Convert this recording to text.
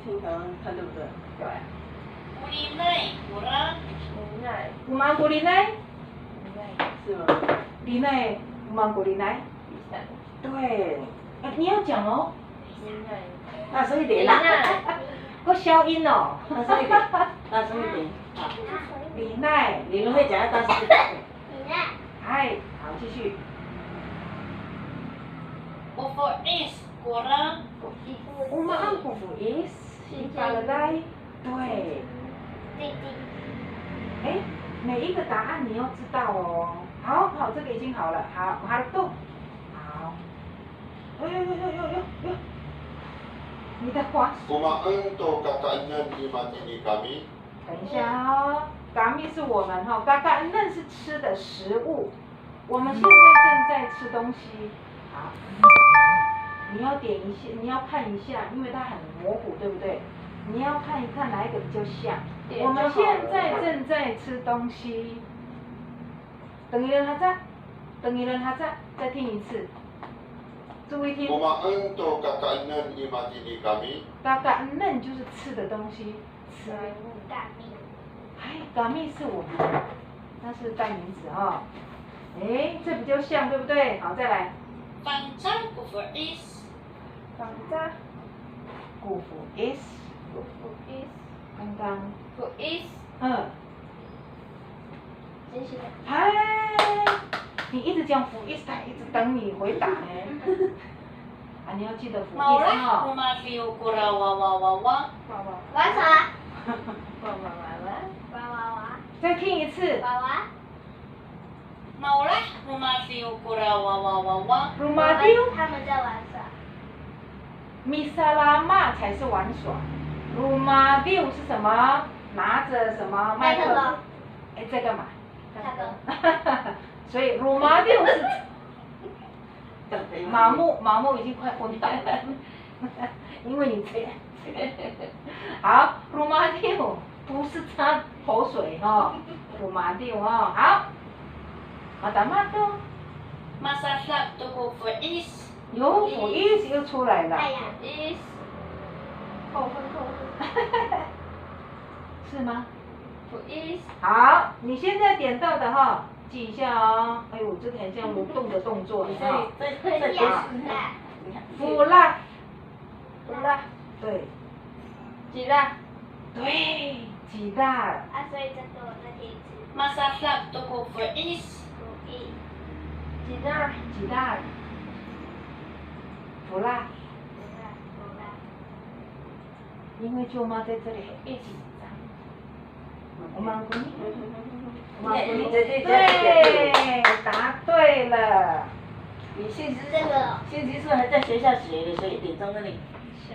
听台湾看对不对？对。Umang kulinai， 是吗？林奈umang kulinai， 对，你要讲哦，大声一点啦，我消音哦，大声一点，大声一点。好，林奈，你们会讲要大声一点。哎，好，继续。Umang kufu is ipalalai， 对。哎，每一个答案你要知道哦。好，好，这个已经好了。好，好动。好。哟，你的滑。Kumain to kakainan di matini kami。等一下哦，kami 是我们哈，kakainan 是吃的食物。我们现在正在吃东西。好，你要点一下，你要看一下，因为它很模糊，对不对？你要看一看哪一个比较像。我们现在正在吃东西。等一人哈在，再听一次。注意听。Kumain to kakainan di matini kami。kakainan 就是吃的东西，吃。哎，kami 是我们，那是代名词哈。哎，这比较像，对不对？好，再来。Panjang kufu is。古福 is。刚刚。嗨，你一直讲福 is， 他一直等你回答呢。啊，你要记得福 is 哈。玩啥？再听一次。Rumadiu。他们在玩耍。Misalama 才是玩耍。Rumadiu 是什么？拿着什么麦克风？哎，在干嘛？所以 Rumadiu 是。马木已经快昏倒了，因为你这样。好 ，Rumadiu 不是擦口水哈 ，Rumadiu 哈，好。Matamato。Masasak to kufu is。有福 is 又出来了。太阳 is。扣分。是吗？ is。好，你现在点到的哈，记一下哦。哎呦，这个很像蠕动的动作，你看。再腐烂。对。几辣？对，鸡蛋。所以这个我再听一次。Masasak to kufu is。鸡蛋。腐烂。因为舅妈在这里一起长。我们姑娘。对，答对了。你信息是还在学校学的，所以点到那里。是。